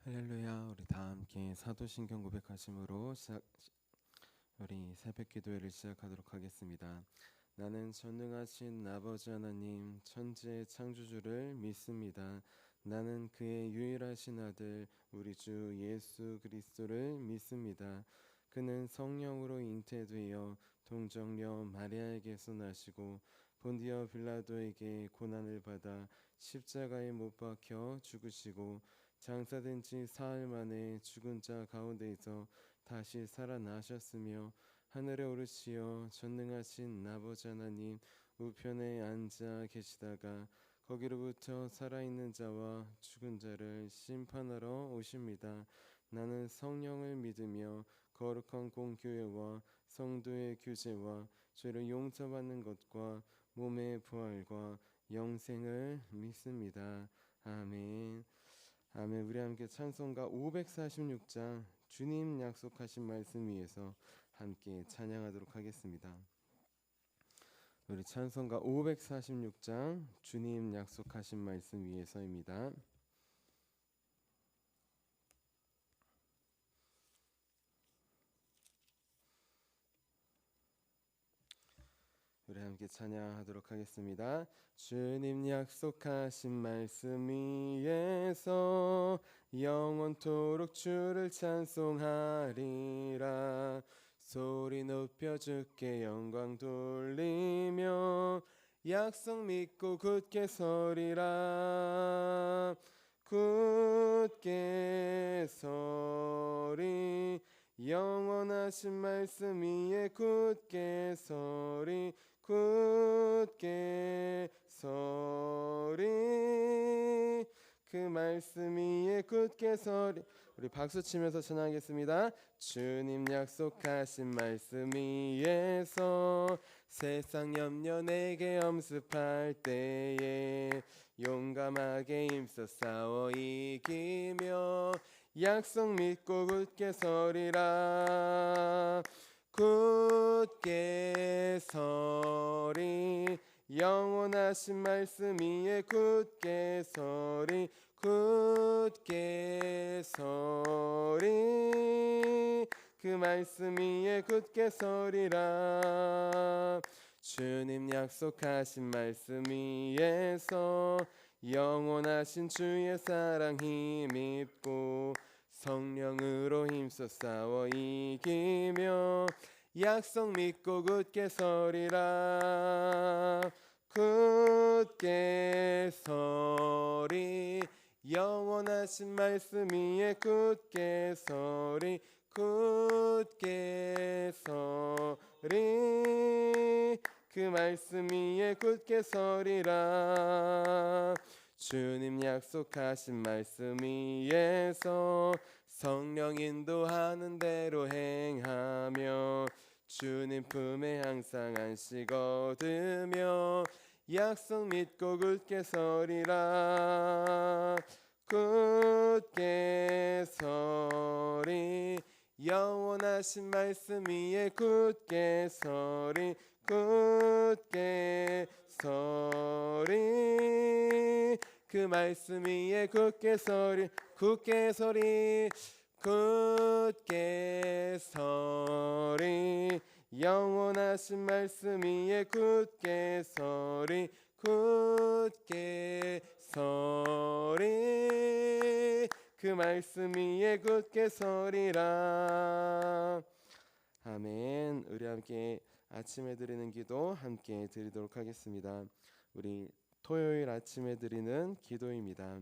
할렐루야. 우리 다 함께 사도신경 고백하심으로 우리 새벽 기도회를 시작하도록 하겠습니다. 나는 전능하신 아버지 하나님 천지의 창조주를 믿습니다. 나는 그의 유일하신 아들 우리 주 예수 그리스도를 믿습니다. 그는 성령으로 잉태되어 동정녀 마리아에게서 나시고 본디어 빌라도에게 고난을 받아 십자가에 못 박혀 죽으시고 장사된 지 사흘 만에 죽은 자 가운데에서 다시 살아나셨으며 하늘에 오르시어 전능하신 아버지 하나님 우편에 앉아 계시다가 거기로부터 살아있는 자와 죽은 자를 심판하러 오십니다. 나는 성령을 믿으며 거룩한 공교회와 성도의 교제와 죄를 용서받는 것과 몸의 부활과 영생을 믿습니다. 아멘. 아멘. 우리 함께 찬송가 546장 주님 약속하신 말씀 위에서 함께 찬양하도록 하겠습니다. 우리 찬송가 546장 주님 약속하신 말씀 위에서입니다. 우리 함께 찬양하도록 하겠습니다. 주님 약속하신 말씀 위에서 영원토록 주를 찬송하리라. 소리 높여 주께 영광 돌리며 약속 믿고 굳게 서리라. 굳게 서리 영원하신 말씀 위에 굳게 서리 굳게 서리 그 말씀 위에 굳게 서리. 우리 박수 치면서 찬양하겠습니다. 주님 약속하신 말씀 위에서 세상 염려 내게 엄습할 때에 용감하게 힘써 싸워 이기며 약속 믿고 굳게 서리라. 굳게 서리 영원하신 말씀 위에 굳게 서리 굳게 서리 그 말씀 위에 굳게 서리라. 주님 약속하신 말씀 위에서 영원하신 주의 사랑 힘입고 성령으로 힘써 싸워 이기며 약속 믿고 굳게 서리라. 굳게 서리 영원하신 말씀 위에 굳게 서리 굳게 서리 그 말씀 위에 굳게 서리라. 주님 약속하신 말씀 위에서 성령 인도하는 대로 행하며 주님 품에 항상 안식 얻으며 약속 믿고 굳게 서리라. 굳게 서리 영원하신 말씀 위에 굳게 서리 굳게 서리 그 말씀 위에 굳게 서리 굳게 서리 굳게 서리 영원하신 말씀 위에 굳게 서리 굳게 서리 그 말씀 위에 굳게 서리라. 아멘. 우리 함께 아침에 드리는 기도 함께 드리도록 하겠습니다. 우리 토요일 아침에 드리는 기도입니다.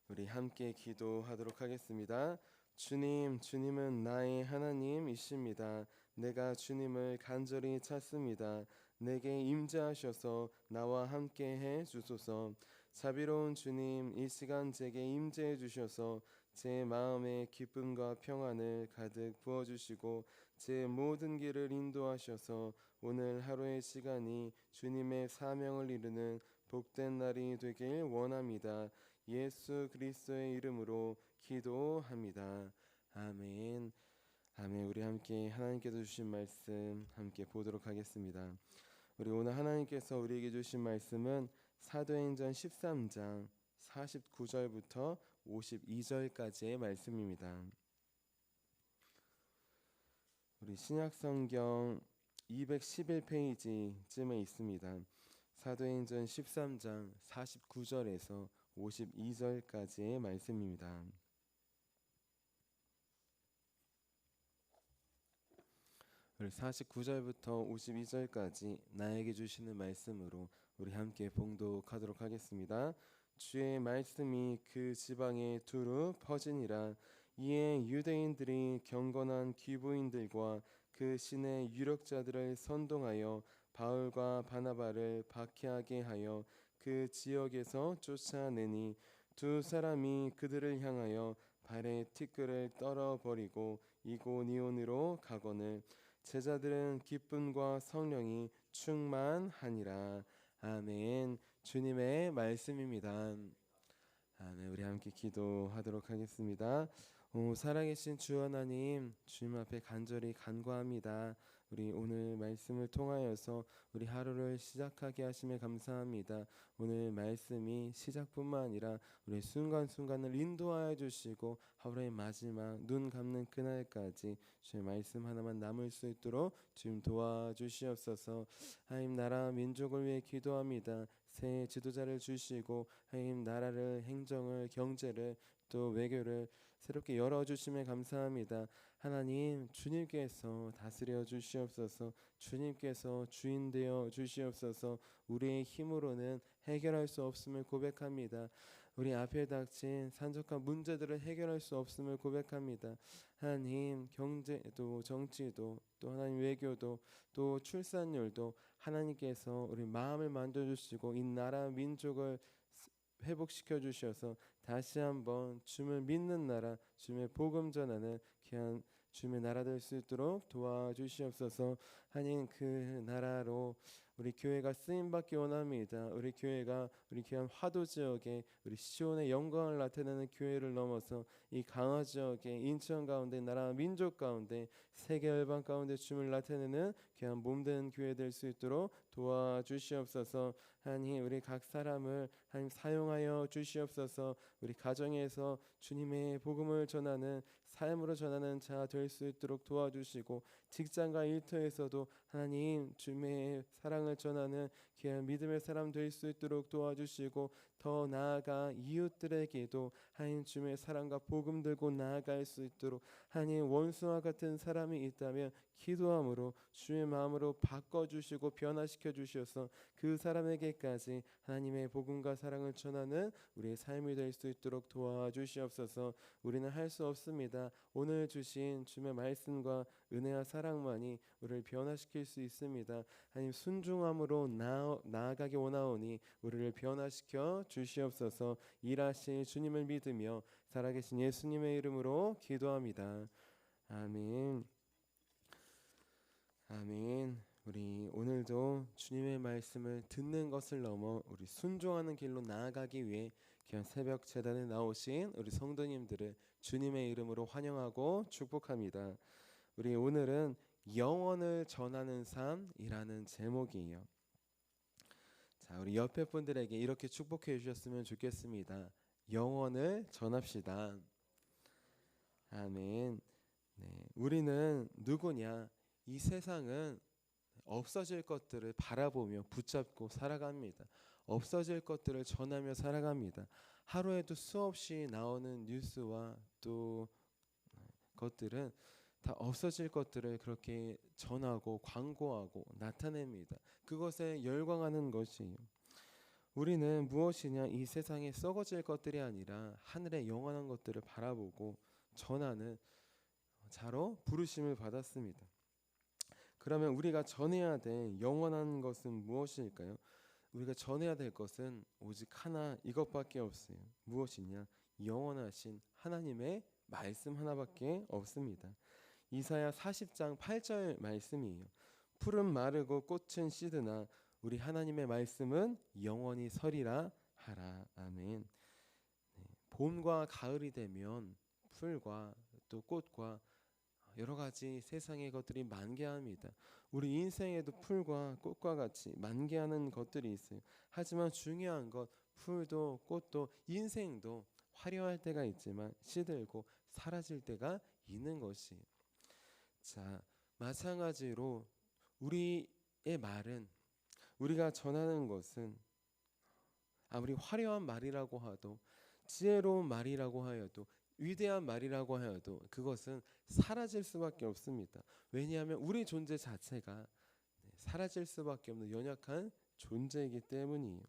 우리 함께 기도하도록 하겠습니다. 주님, 주님은 나의 하나님이십니다. 내가 주님을 간절히 찾습니다. 내게 임재하셔서 나와 함께 해 주소서. 자비로운 주님, 이 시간 제게 임재해 주셔서 제 마음에 기쁨과 평안을 가득 부어주시고 제 모든 길을 인도하셔서 오늘 하루의 시간이 주님의 사명을 이루는 복된 날이 되길 원합니다. 예수 그리스도의 이름으로 기도합니다. 아멘. 아멘. 우리 함께 하나님께서 주신 말씀 함께 보도록 하겠습니다. 우리 오늘 하나님께서 우리에게 주신 말씀은 사도행전 13장 49절부터 52절까지의 말씀입니다. 우리 신약성경 211페이지쯤에 있습니다. 사도행전 13장 49절에서 52절까지의 말씀입니다. 우리 49절부터 52절까지 나에게 주시는 말씀으로 우리 함께 봉독하도록 하겠습니다. 주의 말씀이 그 지방에 두루 퍼지니라. 이에 유대인들이 경건한 귀부인들과 그 신의 유력자들을 선동하여 바울과 바나바를 박해하게 하여 그 지역에서 쫓아내니 두 사람이 그들을 향하여 발에 티끌을 떨어버리고 이고니온으로 가거늘 제자들은 기쁨과 성령이 충만하니라. 아멘. 주님의 말씀입니다. 아멘. 우리 함께 기도하도록 하겠습니다. 살아계신 주 하나님, 주님 앞에 간절히 간구합니다. 우리 오늘 말씀을 통하여서 우리 하루를 시작하게 하심에 감사합니다. 오늘 말씀이 시작뿐만 아니라 우리 순간순간을 인도하여 주시고 하루의 마지막 눈 감는 그날까지 주의 말씀 하나만 남을 수 있도록 주님 도와주시옵소서. 하나님 나라 민족을 위해 기도합니다. 새 지도자를 주시고 하나님 나라를 행정을 경제를 또 외교를 새롭게 열어주심에 감사합니다. 하나님 주님께서 다스려 주시옵소서. 주님께서 주인 되어 주시옵소서. 우리의 힘으로는 해결할 수 없음을 고백합니다. 우리 앞에 닥친 산적한 문제들을 해결할 수 없음을 고백합니다. 하나님 경제도 정치도 또 하나님 외교도 또 출산율도 하나님께서 우리 마음을 만져주시고 이 나라 민족을 회복시켜 주셔서 다시 한번 주님을 믿는 나라, 주님의 복음 전하는 귀한 주님의 나라 될 수 있도록 도와주시옵소서. 하나님 그 나라로 우리 교회가 쓰임받기 원합니다. 우리 교회가 우리 귀한 화도 지역에 우리 시온의 영광을 나타내는 교회를 넘어서 이 강화 지역에 인천 가운데 나라 민족 가운데 세계 열방 가운데 주님을 나타내는 귀한 몸된 교회 될 수 있도록 도와주시옵소서. 하나님 우리 각 사람을 하나님 사용하여 주시옵소서. 우리 가정에서 주님의 복음을 전하는 삶으로 전하는 자 될 수 있도록 도와주시고 직장과 일터에서도 하나님 주님의 사랑을 전하는 귀한 믿음의 사람 될 수 있도록 도와주시고 더 나아가 이웃들에게도 하나님 주님의 사랑과 복음 들고 나아갈 수 있도록 하나님 원수와 같은 사람이 있다면 기도함으로 주의 마음으로 바꿔주시고 변화시켜 주셔서 그 사람에게까지 하나님의 복음과 사랑을 전하는 우리의 삶이 될 수 있도록 도와주시옵소서. 우리는 할 수 없습니다. 오늘 주신 주님의 말씀과 은혜와 사랑만이 우리를 변화시킬 수 있습니다. 하나님 순종함으로 나아가기 원하오니 우리를 변화시켜 주시옵소서. 일하실 주님을 믿으며 살아계신 예수님의 이름으로 기도합니다. 아멘. 아멘. 우리 오늘도 주님의 말씀을 듣는 것을 넘어 우리 순종하는 길로 나아가기 위해 귀한 새벽 제단에 나오신 우리 성도님들을 주님의 이름으로 환영하고 축복합니다. 우리 오늘은 영원을 전하는 삶이라는 제목이에요. 자, 우리 옆에 분들에게 이렇게 축복해 주셨으면 좋겠습니다. 영원을 전합시다. 아멘. 네, 우리는 누구냐? 이 세상은 없어질 것들을 바라보며 붙잡고 살아갑니다. 없어질 것들을 전하며 살아갑니다. 하루에도 수없이 나오는 뉴스와 또 것들은 다 없어질 것들을 그렇게 전하고 광고하고 나타냅니다. 그것에 열광하는 것이에요. 우리는 무엇이냐? 이 세상에 썩어질 것들이 아니라 하늘의 영원한 것들을 바라보고 전하는 자로 부르심을 받았습니다. 그러면 우리가 전해야 될 영원한 것은 무엇일까요? 우리가 전해야 될 것은 오직 하나 이것밖에 없어요. 무엇이냐? 영원하신 하나님의 말씀 하나밖에 없습니다. 이사야 40장 8절 말씀이에요. 풀은 마르고 꽃은 시드나 우리 하나님의 말씀은 영원히 서리라 하라. 아멘. 네, 봄과 가을이 되면 풀과 또 꽃과 여러 가지 세상의 것들이 만개합니다. 우리 인생에도 풀과 꽃과 같이 만개하는 것들이 있어요. 하지만 중요한 것 풀도 꽃도 인생도 화려할 때가 있지만 시들고 사라질 때가 있는 것이. 자, 마찬가지로 우리의 말은, 우리가 전하는 것은 아무리 화려한 말이라고 하도, 지혜로운 말이라고 하여도, 위대한 말이라고 하여도 그것은 사라질 수밖에 없습니다. 왜냐하면 우리 존재 자체가 사라질 수밖에 없는 연약한 존재이기 때문이에요.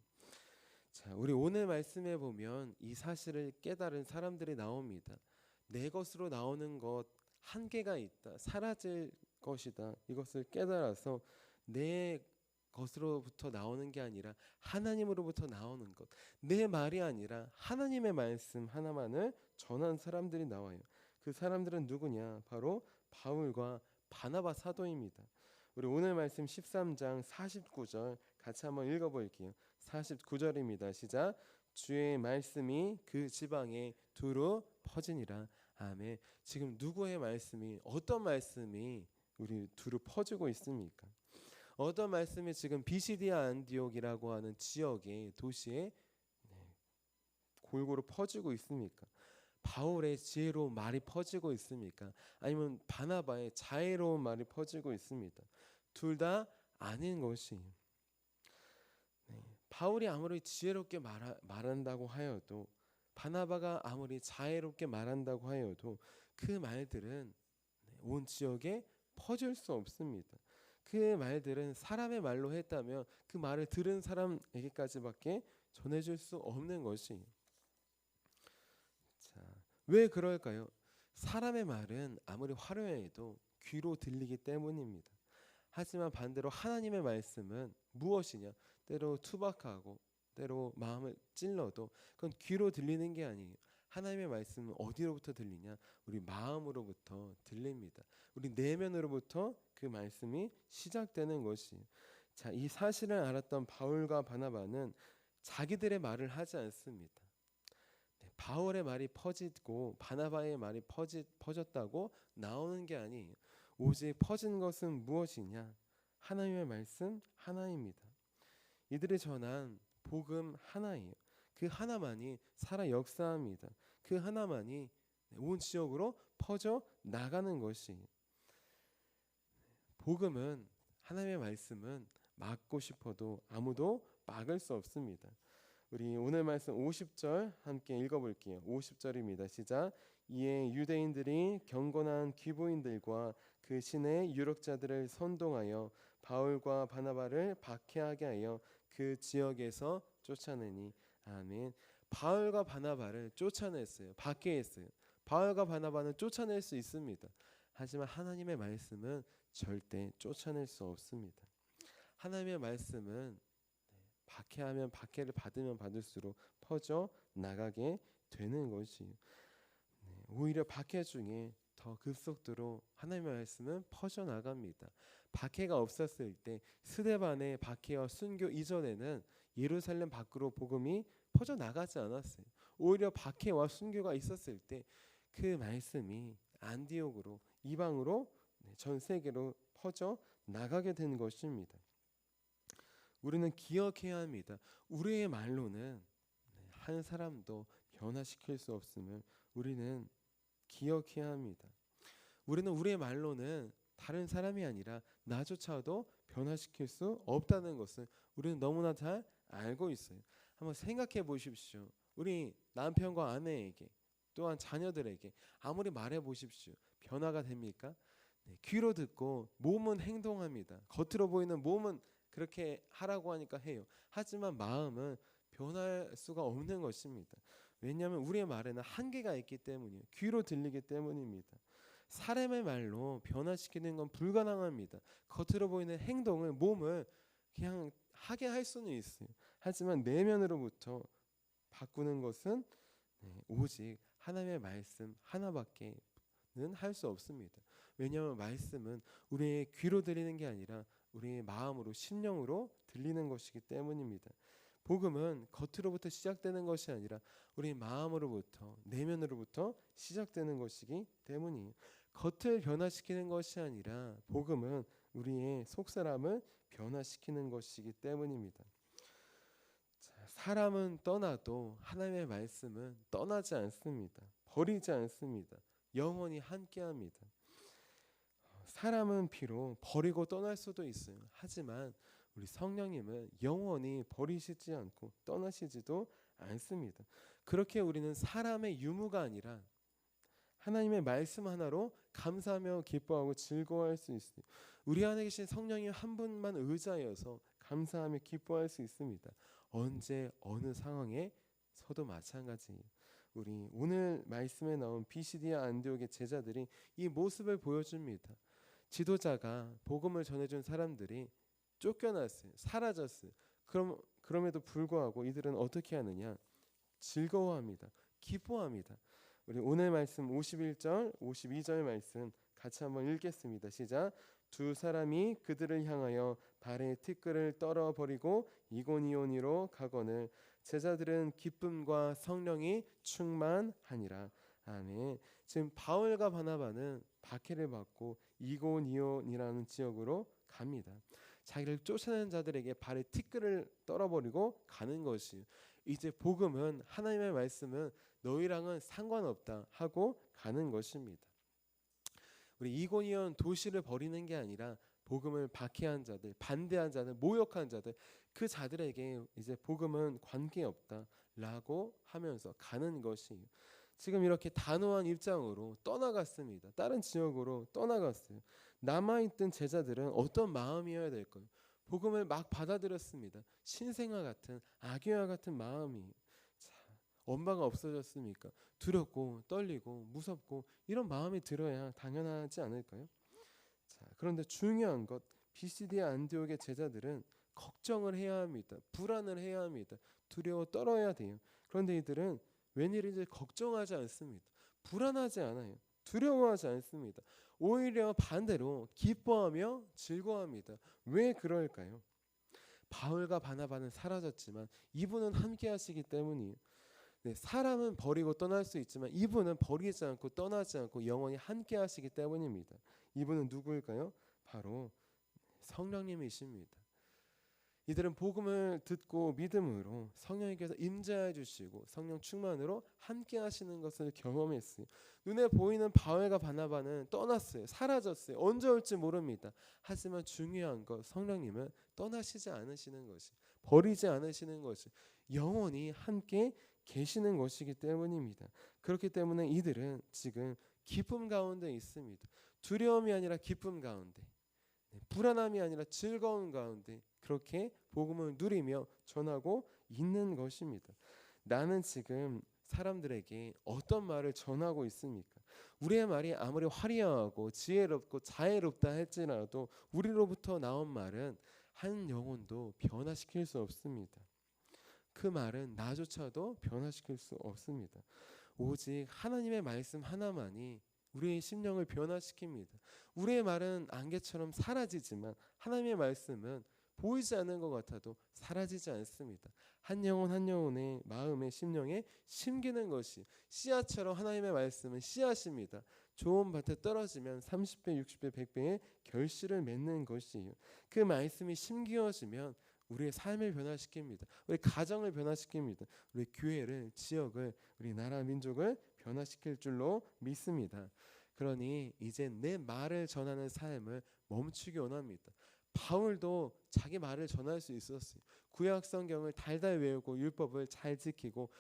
자, 우리 오늘 말씀에 보면 이 사실을 깨달은 사람들이 나옵니다. 내 것으로 나오는 것 한계가 있다, 사라질 것이다, 이것을 깨달아서 내 것으로부터 나오는 게 아니라 하나님으로부터 나오는 것, 내 말이 아니라 하나님의 말씀 하나만을 전한 사람들이 나와요. 그 사람들은 누구냐? 바로 바울과 바나바 사도입니다. 우리 오늘 말씀 13장 49절 같이 한번 읽어볼게요. 49절입니다. 시작. 주의 말씀이 그 지방에 두루 퍼지니라. 아멘. 지금 누구의 말씀이, 어떤 말씀이 우리 두루 퍼지고 있습니까? 어떤 말씀이 지금 비시디아 안디옥이라고 하는 지역의 도시에 골고루 퍼지고 있습니까? 바울의 지혜로운 말이 퍼지고 있습니까? 아니면 바나바의 자애로운 말이 퍼지고 있습니다. 둘 다 아닌 것이. 바울이 아무리 지혜롭게 말한다고 하여도, 바나바가 아무리 자애롭게 말한다고 하여도 그 말들은 온 지역에 퍼질 수 없습니다. 그 말들은 사람의 말로 했다면 그 말을 들은 사람에게까지밖에 전해줄 수 없는 것이. 자, 왜 그럴까요? 사람의 말은 아무리 화려해도 귀로 들리기 때문입니다. 하지만 반대로 하나님의 말씀은 무엇이냐? 때로 투박하고 때로 마음을 찔러도 그건 귀로 들리는 게 아니에요. 하나님의 말씀은 어디로부터 들리냐? 우리 마음으로부터 들립니다. 우리 내면으로부터 그 말씀이 시작되는 것이. 자, 이 사실을 알았던 바울과 바나바는 자기들의 말을 하지 않습니다. 바울의 말이 퍼지고 바나바의 말이 퍼졌다고 나오는 게 아니에요. 오직 퍼진 것은 무엇이냐? 하나님의 말씀 하나입니다. 이들이 전한 복음 하나예요. 그 하나만이 살아 역사합니다. 그 하나만이 온 지역으로 퍼져 나가는 것이. 복음은, 하나님의 말씀은 막고 싶어도 아무도 막을 수 없습니다. 우리 오늘 말씀 50절 함께 읽어볼게요. 50절입니다. 시작. 이에 유대인들이 경건한 귀부인들과 그 신의 유력자들을 선동하여 바울과 바나바를 박해하게 하여 그 지역에서 쫓아내니. 아멘. 바울과 바나바를 쫓아냈어요. 박해했어요. 바울과 바나바는 쫓아낼 수 있습니다. 하지만 하나님의 말씀은 절대 쫓아낼 수 없습니다. 하나님의 말씀은 박해하면 박해를 받으면 받을수록 퍼져 나가게 되는 것이에요. 오히려 박해 중에 더 급속도로 하나님의 말씀은 퍼져 나갑니다. 박해가 없었을 때, 스데반의 박해와 순교 이전에는 예루살렘 밖으로 복음이 퍼져 나가지 않았어요. 오히려 박해와 순교가 있었을 때 그 말씀이 안디옥으로, 이방으로, 전 세계로 퍼져 나가게 된 것입니다. 우리는 기억해야 합니다. 우리의 말로는 한 사람도 변화시킬 수 없음을 우리는 기억해야 합니다. 우리는 우리의 말로는 다른 사람이 아니라 나조차도 변화시킬 수 없다는 것을 우리는 너무나 잘 알고 있어요. 한번 생각해 보십시오. 우리 남편과 아내에게, 또한 자녀들에게 아무리 말해 보십시오. 변화가 됩니까? 귀로 듣고 몸은 행동합니다. 겉으로 보이는 몸은 그렇게 하라고 하니까 해요. 하지만 마음은 변할 수가 없는 것입니다. 왜냐하면 우리의 말에는 한계가 있기 때문이에요. 귀로 들리기 때문입니다. 사람의 말로 변화시키는 건 불가능합니다. 겉으로 보이는 행동을, 몸을 그냥 하게 할 수는 있어요. 하지만 내면으로부터 바꾸는 것은 오직 하나님의 말씀 하나밖에는 할 수 없습니다. 왜냐하면 말씀은 우리의 귀로 들리는 게 아니라 우리의 마음으로, 심령으로 들리는 것이기 때문입니다. 복음은 겉으로부터 시작되는 것이 아니라 우리 마음으로부터, 내면으로부터 시작되는 것이기 때문이에요. 겉을 변화시키는 것이 아니라 복음은 우리의 속사람을 변화시키는 것이기 때문입니다. 자, 사람은 떠나도 하나님의 말씀은 떠나지 않습니다. 버리지 않습니다. 영원히 함께합니다. 사람은 비록 버리고 떠날 수도 있어요. 하지만 우리 성령님은 영원히 버리시지 않고 떠나시지도 않습니다. 그렇게 우리는 사람의 유무가 아니라 하나님의 말씀 하나로 감사하며 기뻐하고 즐거워할 수 있어요. 우리 안에 계신 성령님 한 분만 의지하여서 감사하며 기뻐할 수 있습니다. 언제 어느 상황에서도 마찬가지예요. 우리 오늘 말씀에 나온 비시디아 안디옥의 제자들이 이 모습을 보여줍니다. 지도자가 복음을 전해준 사람들이 쫓겨났어요. 사라졌어요. 그럼에도 불구하고 이들은 어떻게 하느냐? 즐거워합니다. 기뻐합니다. 우리 오늘 말씀 51절, 52절 말씀 같이 한번 읽겠습니다. 시작. 두 사람이 그들을 향하여 발에 티끌을 떨어버리고 이고니오니로 가거늘 제자들은 기쁨과 성령이 충만하니라. 아멘. 지금 바울과 바나바는 박해를 받고 이고니온이라는 지역으로 갑니다. 자기를 쫓아내는 자들에게 발에 티끌을 떨어버리고 가는 것이 이제 복음은 하나님의 말씀은 너희랑은 상관없다 하고 가는 것입니다. 우리 이고니온 도시를 버리는 게 아니라 복음을 박해한 자들, 반대한 자들, 모욕한 자들 그 자들에게 이제 복음은 관계없다라고 하면서 가는 것이 지금 이렇게 단호한 입장으로 떠나갔습니다. 다른 지역으로 떠나갔어요. 남아있던 제자들은 어떤 마음이어야 될까요? 복음을 막 받아들였습니다. 신생아 같은 아기와 같은 마음이 엄마가 없어졌으니까 두렵고 떨리고 무섭고 이런 마음이 들어야 당연하지 않을까요? 자, 그런데 중요한 것 비시디아 안디옥의 제자들은 걱정을 해야 합니다. 불안을 해야 합니다. 두려워 떨어야 돼요. 그런데 이들은 웬일인지 걱정하지 않습니다. 불안하지 않아요. 두려워하지 않습니다. 오히려 반대로 기뻐하며 즐거워합니다. 왜 그럴까요? 바울과 바나바는 사라졌지만 이분은 함께 하시기 때문이에요. 네, 사람은 버리고 떠날 수 있지만 이분은 버리지 않고 떠나지 않고 영원히 함께 하시기 때문입니다. 이분은 누구일까요? 바로 성령님이십니다. 이들은 복음을 듣고 믿음으로 성령님께서 임재해 주시고 성령 충만으로 함께 하시는 것을 경험했어요. 눈에 보이는 바울과 바나바는 떠났어요. 사라졌어요. 언제 올지 모릅니다. 하지만 중요한 것 성령님은 떠나시지 않으시는 것이 버리지 않으시는 것이 영원히 함께 계시는 것이기 때문입니다. 그렇기 때문에 이들은 지금 기쁨 가운데 있습니다. 두려움이 아니라 기쁨 가운데, 불안함이 아니라 즐거움 가운데 그렇게 복음을 누리며 전하고 있는 것입니다. 나는 지금 사람들에게 어떤 말을 전하고 있습니까? 우리의 말이 아무리 화려하고 지혜롭고 자애롭다 할지라도 우리로부터 나온 말은 한 영혼도 변화시킬 수 없습니다. 그 말은 나조차도 변화시킬 수 없습니다. 오직 하나님의 말씀 하나만이 우리의 심령을 변화시킵니다. 우리의 말은 안개처럼 사라지지만 하나님의 말씀은 보이지 않는 것 같아도 사라지지 않습니다. 한 영혼 한 영혼의 마음에 심령에 심기는 것이 씨앗처럼 하나님의 말씀은 씨앗입니다. 좋은 밭에 떨어지면 30배, 60배, 100배의 결실을 맺는 것이에요. 그 말씀이 심기어지면 우리의 삶을 변화시킵니다. 우리 가정을 변화시킵니다. 우리 교회를, 지역을, 우리 나라, 민족을 변화시킬 줄로 믿습니다. 그러니 이제 내 말을 전하는 삶을 멈추기 원합니다. 바울도 자기 말을 전할 수 있었어요. 구약 성경을 달달 외우고 율법을 잘 지키고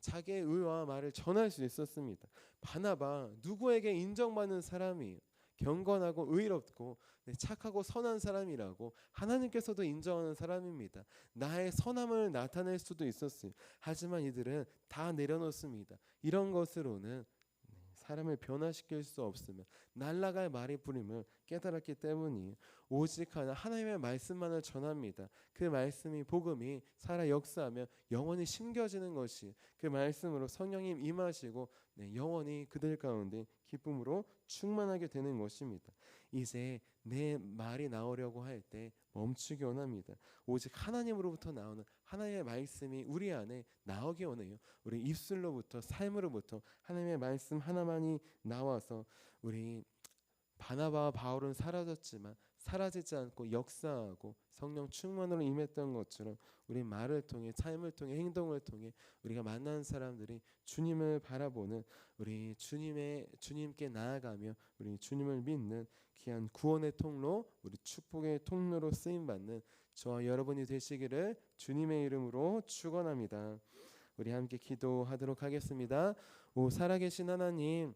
자기의 의와 말을 전할 수 있었습니다. 바나바 누구에게 인정받는 사람이에요. 경건하고 의롭고 착하고 선한 사람이라고 하나님께서도 인정하는 사람입니다. 나의 선함을 나타낼 수도 있었어요. 하지만 이들은 다 내려놓습니다. 이런 것으로는 사람을 변화시킬 수 없으면 날아갈 말이 부림을 깨달았기 때문이 오직 하나님의 말씀만을 전합니다. 그 말씀이 복음이 살아 역사하며 영원히 심겨지는 것이 그 말씀으로 성령님 임하시고 영원히 그들 가운데 기쁨으로 충만하게 되는 것입니다. 이제 내 말이 나오려고 할 때 멈추기 원합니다. 오직 하나님으로부터 나오는 하나님의 말씀이 우리 안에 나오기 원해요. 우리 입술로부터 삶으로부터 하나님의 말씀 하나만이 나와서 우리 바나바와 바울은 사라졌지만 사라지지 않고 역사하고 성령 충만으로 임했던 것처럼 우리 말을 통해 삶을 통해 행동을 통해 우리가 만나는 사람들이 주님을 바라보는 우리 주님께 나아가며 우리 주님을 믿는 귀한 구원의 통로, 우리 축복의 통로로 쓰임 받는 저와 여러분이 되시기를 주님의 이름으로 축원합니다. 우리 함께 기도하도록 하겠습니다. 오 살아계신 하나님,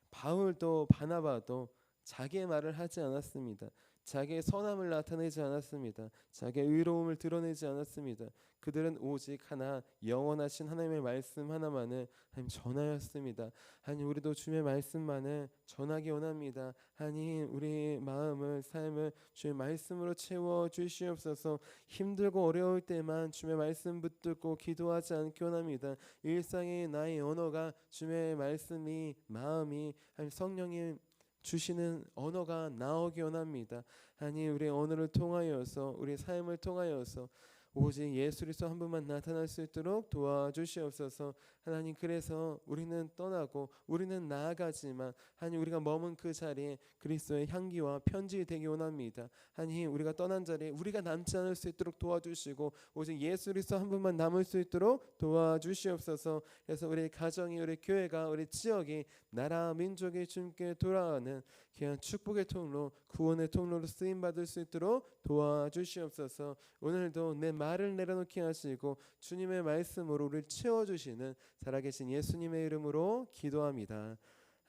바울도 바나바도 자기의 말을 하지 않았습니다. 자기의 선함을 나타내지 않았습니다. 자기의 의로움을 드러내지 않았습니다. 그들은 오직 하나 영원하신 하나님의 말씀 하나만을 하나님 전하였습니다. 하나님 우리도 주님의 말씀만을 전하기 원합니다. 하나님 우리 마음을 삶을 주의 말씀으로 채워 주시옵소서. 힘들고 어려울 때만 주의 말씀 붙들고 기도하지 않기 원합니다. 일상의 나의 언어가 주의 말씀이 마음이 하나님 성령님 주시는 언어가 나오기 원합니다. 하나님 우리의 언어를 통하여서 우리의 삶을 통하여서 오직 예수 그리스도 한 분만 나타날 수 있도록 도와주시옵소서. 하나님 그래서 우리는 떠나고 우리는 나아가지만 하나님 우리가 머문 그 자리에 그리스도의 향기와 편지 되기 원합니다. 하나님 우리가 떠난 자리에 우리가 남지 않을 수 있도록 도와주시고 오직 예수 그리스도 한 분만 남을 수 있도록 도와주시옵소서. 그래서 우리 가정이 우리 교회가 우리 지역이 나라 민족이 주님께 돌아가는 귀한 축복의 통로 구원의 통로로 쓰임받을 수 있도록 도와주시옵소서. 오늘도 내 말을 내려놓게 하시고 주님의 말씀으로 우리를 채워주시는 살아계신 예수님의 이름으로 기도합니다.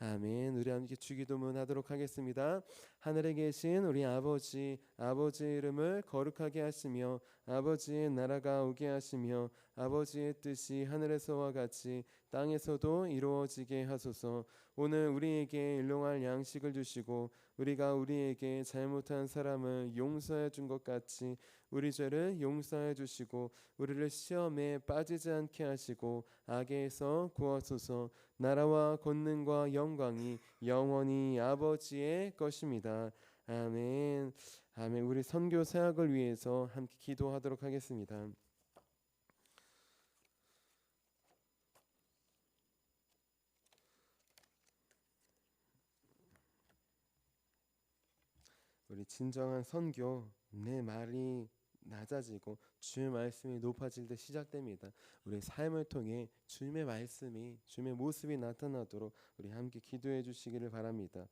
아멘. 우리 함께 주기도문 하도록 하겠습니다. 하늘에 계신 우리 아버지, 아버지의 이름을 거룩하게 하시며 아버지의 나라가 오게 하시며 아버지의 뜻이 하늘에서와 같이 땅에서도 이루어지게 하소서. 오늘 우리에게 일용할 양식을 주시고 우리가 우리에게 잘못한 사람을 용서해 준 것 같이 우리 죄를 용서해 주시고 우리를 시험에 빠지지 않게 하시고 악에서 구하소서. 나라와 권능과 영광이 영원히 아버지의 것입니다. 아멘. 아멘. 우리 선교 사역을 위해서 함께 기도하도록 하겠습니다. 우리 진정한 선교, 내 말이 낮아지고 주의 말씀이 높아질 때 시작됩니다. 우리 삶을 통해 주님의 말씀이 주님의 모습이 나타나도록 우리 함께 기도해 주시기를 바랍니다.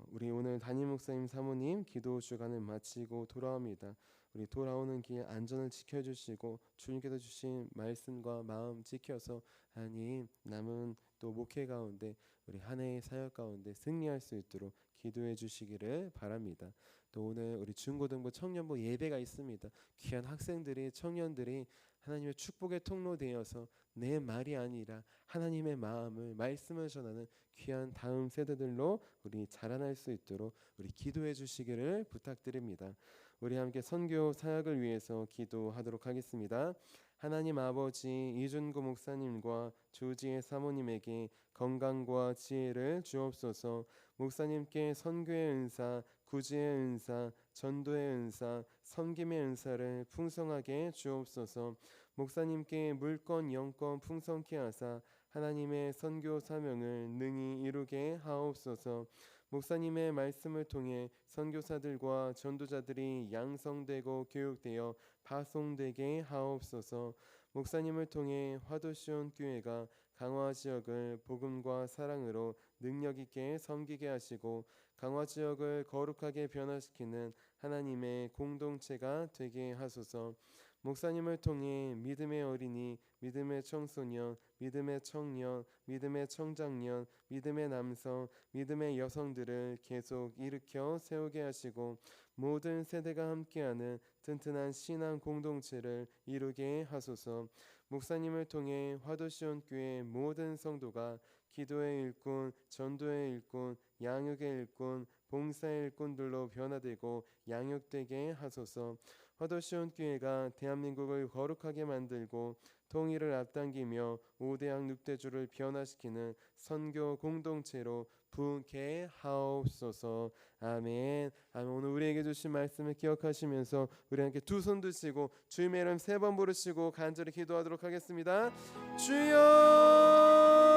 우리 오늘 담임 목사님 사모님 기도 주간을 마치고 돌아옵니다. 우리 돌아오는 길 안전을 지켜주시고 주님께서 주신 말씀과 마음 지켜서 하나님 남은 또 목회 가운데 우리 한 해의 사역 가운데 승리할 수 있도록 기도해 주시기를 바랍니다. 또 오늘 우리 중고등부 청년부 예배가 있습니다. 귀한 학생들이 청년들이 하나님의 축복의 통로 되어서 내 말이 아니라 하나님의 마음을 말씀을 전하는 귀한 다음 세대들로 우리 자라날 수 있도록 우리 기도해 주시기를 부탁드립니다. 우리 함께 선교 사역을 위해서 기도하도록 하겠습니다. 하나님 아버지 이준구 목사님과 조지혜 사모님에게 건강과 지혜를 주옵소서. 목사님께 선교의 은사, 구제의 은사, 전도의 은사, 섬김의 은사를 풍성하게 주옵소서. 목사님께 물권 영권 풍성케 하사 하나님의 선교 사명을 능히 이루게 하옵소서. 목사님의 말씀을 통해 선교사들과 전도자들이 양성되고 교육되어 파송되게 하옵소서. 목사님을 통해 화도시온 교회가 강화 지역을 복음과 사랑으로 능력 있게 섬기게 하시고 강화 지역을 거룩하게 변화시키는 하나님의 공동체가 되게 하소서. 목사님을 통해 믿음의 어린이, 믿음의 청소년, 믿음의 청년, 믿음의 청장년, 믿음의 남성, 믿음의 여성들을 계속 일으켜 세우게 하시고 모든 세대가 함께하는 튼튼한 신앙 공동체를 이루게 하소서. 목사님을 통해 화도시온 교회 모든 성도가 기도의 일꾼, 전도의 일꾼, 양육의 일꾼, 봉사의 일꾼들로 변화되고 양육되게 하소서. 화도시온 교회가 대한민국을 거룩하게 만들고 통일을 앞당기며 5대양 6대주를 변화시키는 선교 공동체로 부흥케 하옵소서. 아멘. 아멘. 오늘 우리에게 주신 말씀을 기억하시면서 우리 함께 두 손 드시고 주님의 이름 3번 부르시고 간절히 기도하도록 하겠습니다. 주여